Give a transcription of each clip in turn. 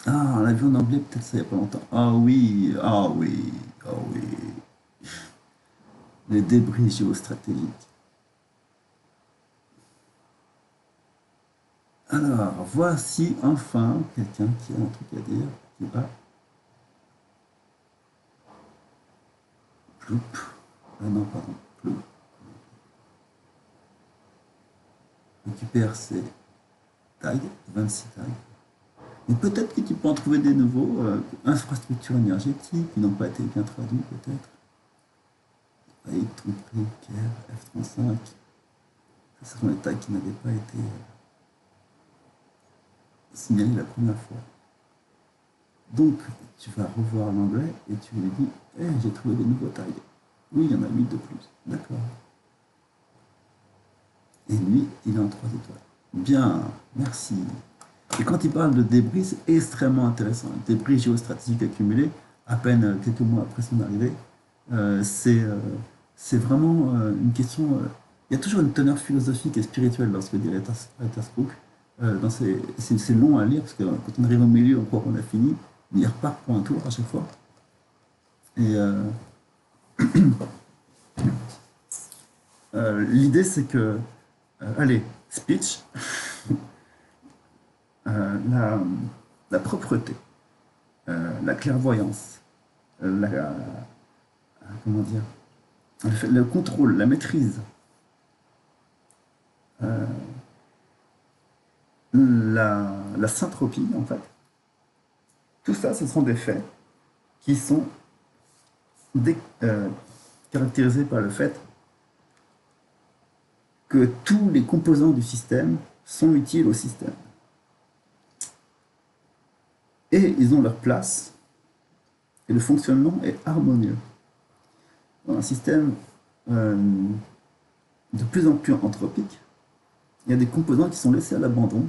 Ah, on l'a vu en anglais peut-être ça il n'y a pas longtemps. Ah oui, ah oui, ah oui. Les débris géostratégiques. Alors, voici enfin quelqu'un qui a un truc à dire, qui va, ploup. Ah non, pardon, ploup. Récupère ses tags, 26 tags. Et peut-être que tu peux en trouver des nouveaux, infrastructures énergétiques, qui n'ont pas été bien traduits peut-être. Aïe, ton prix, Caire, F-35. Ce sont les tags qui n'avaient pas été signalés la première fois. Donc, tu vas revoir l'anglais et tu lui dis, j'ai trouvé des nouveaux tags. Oui, il y en a 8 de plus. D'accord. Et lui, il est en 3 étoiles. Bien, merci. Et quand il parle de débris, c'est extrêmement intéressant. Débris géostratégiques accumulés, à peine quelques mois après son arrivée, euh, c'est euh, c'est vraiment une question. Il y a toujours une teneur philosophique et spirituelle dans ce que dit Cook. C'est long à lire parce que quand on arrive au milieu, on croit qu'on a fini, mais il repart pour un tour à chaque fois. Et l'idée, c'est que, allez, speech, la, la propreté, la clairvoyance, la, comment dire, le contrôle, la maîtrise, la syntropie, en fait, tout ça, ce sont des faits qui sont dé- euh, caractérisés par le fait que tous les composants du système sont utiles au système. Et ils ont leur place, et le fonctionnement est harmonieux. Dans un système euh, de plus en plus anthropique, il y a des composants qui sont laissés à l'abandon,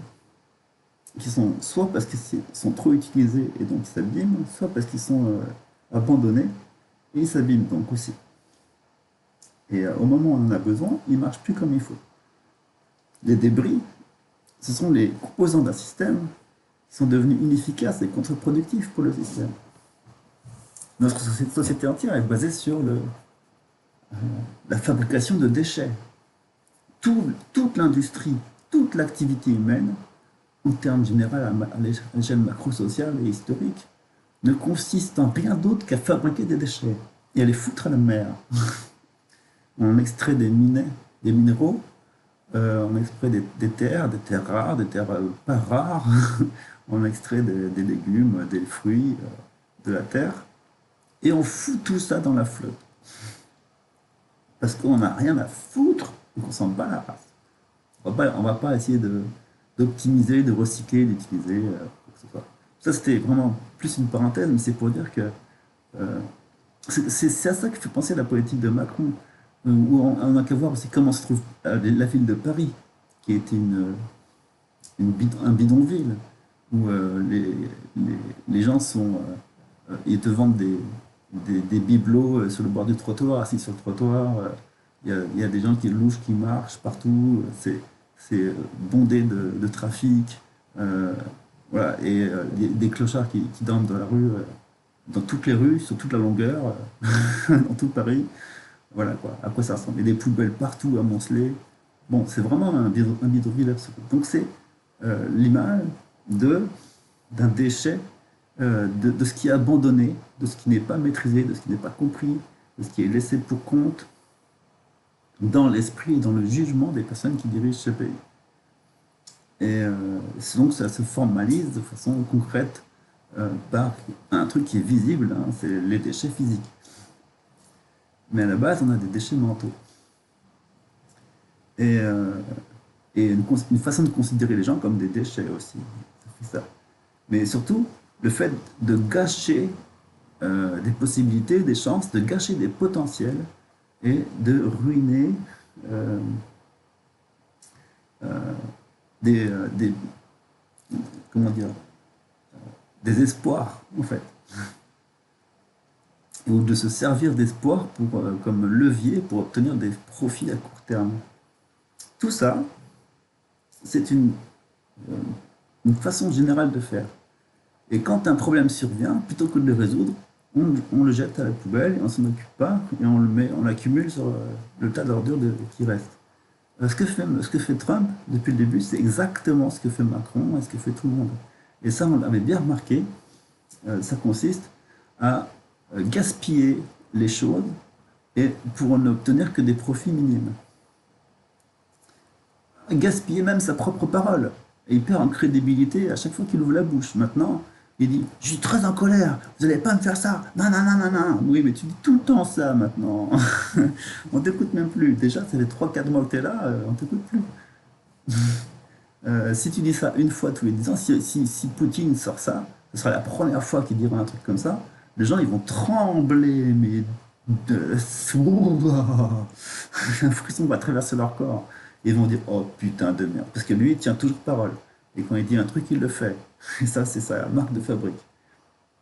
qui sont soit parce qu'ils sont trop utilisés et donc ils s'abîment, soit parce qu'ils sont abandonnés et ils s'abîment donc aussi. Et au moment où on en a besoin, ils ne marchent plus comme il faut. Les débris, ce sont les composants d'un système qui sont devenus inefficaces et contre-productifs pour le système. Notre société entière est basée sur la fabrication de déchets. Toute l'industrie, toute l'activité humaine, en termes généraux à l'échelle macro-sociale et historique, ne consiste en rien d'autre qu'à fabriquer des déchets et à les foutre à la mer. On extrait des minéraux, on extrait des terres rares, des terres pas rares, on extrait des légumes, des fruits de la terre, et on fout tout ça dans la flotte. Parce qu'on n'a rien à foutre et qu'on s'en bat la race. On va pas essayer d'optimiser, de recycler, d'utiliser quoi que ce soit. Ça, c'était vraiment plus une parenthèse, mais c'est pour dire que euh, c'est à ça qui fait penser à la politique de Macron, où on a qu'à voir aussi comment se trouve la ville de Paris, qui était un bidonville, où les gens ils te vendent des bibelots sur le bord du trottoir, assis sur le trottoir. Il y a des gens qui louchent, qui marchent partout. C'est bondé de trafic. Euh, voilà, et des clochards qui dorment dans la rue, dans toutes les rues, sur toute la longueur, dans tout Paris. Voilà quoi, à quoi ça ressemble. Et des poubelles partout amoncelées. Bon, c'est vraiment un bidonville absolu. Donc c'est l'image de d'un déchet, de ce qui est abandonné, de ce qui n'est pas maîtrisé, de ce qui n'est pas compris, de ce qui est laissé pour compte dans l'esprit et dans le jugement des personnes qui dirigent ce pays. Et donc ça se formalise de façon concrète par un truc qui est visible, hein, c'est les déchets physiques. Mais à la base, on a des déchets mentaux. Et, euh, et une façon de considérer les gens comme des déchets aussi. C'est ça. Mais surtout, le fait de gâcher des possibilités, des chances, de gâcher des potentiels et de ruiner euh, des, comment dire, des espoirs, en fait. Ou de se servir d'espoir comme levier pour obtenir des profits à court terme. Tout ça, c'est une façon générale de faire. Et quand un problème survient, plutôt que de le résoudre, on le jette à la poubelle et on s'en occupe pas et on l'accumule sur le tas d'ordures qui reste. Ce que fait Trump depuis le début, c'est exactement ce que fait Macron et ce que fait tout le monde. Et ça, on l'avait bien remarqué. Ça consiste à gaspiller les choses et pour n'obtenir que des profits minimes. Gaspiller même sa propre parole. Et il perd en crédibilité à chaque fois qu'il ouvre la bouche. Maintenant, il dit « Je suis très en colère, vous n'allez pas me faire ça, non, non, non, non, non !» Oui, mais tu dis tout le temps ça maintenant. On t'écoute même plus. Déjà, ça fait 3-4 mois que tu es là, on t'écoute plus. Si tu dis ça une fois tous les 10 ans, si Poutine sort ça, ce sera la première fois qu'il dira un truc comme ça, les gens ils vont trembler, mais de... un frisson va traverser leur corps. Et ils vont dire oh putain de merde. Parce que lui il tient toujours parole. Et quand il dit un truc, il le fait. Et ça, c'est sa marque de fabrique.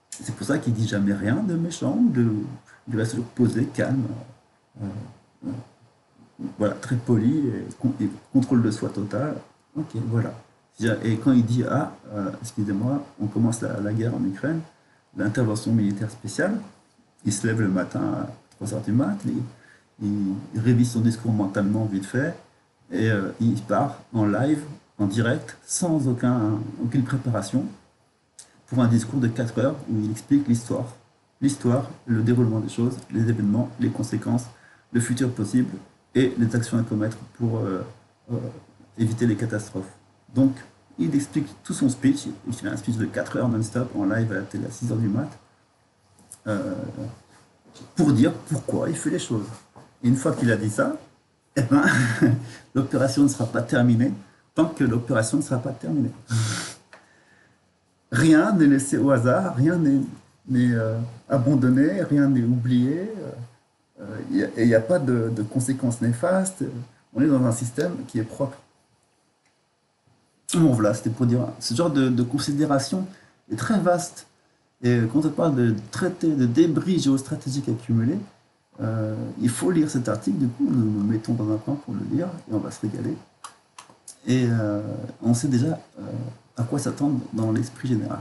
C'est pour ça qu'il dit jamais rien de méchant, il reste toujours posé, calme, euh, euh, voilà, très poli, et contrôle de soi total. Ok, voilà. Et quand il dit ah, excusez-moi, on commence la guerre en Ukraine, l'intervention militaire spéciale, il se lève le matin à 3 heures du mat, il révise son discours mentalement vite fait, et il part en live, en direct, sans aucune préparation, pour un discours de 4 heures où il explique l'histoire, le déroulement des choses, les événements, les conséquences, le futur possible et les actions à commettre pour euh, éviter les catastrophes. Donc, il explique tout son speech, il fait un speech de 4 heures non-stop en live à la télé à 6 heures du mat, euh, pour dire pourquoi il fait les choses. Et une fois qu'il a dit ça, eh ben, l'opération ne sera pas terminée tant que l'opération ne sera pas terminée. Rien n'est laissé au hasard, rien n'est abandonné, rien n'est oublié, et il n'y a pas de conséquences néfastes. On est dans un système qui est propre. Bon, voilà, c'était pour dire, ce genre de considération est très vaste. Et quand on parle de traité de débris géostratégiques accumulés, il faut lire cet article, du coup, nous nous mettons dans un coin pour le lire, et on va se régaler. Et on sait déjà à quoi s'attendre dans l'esprit général.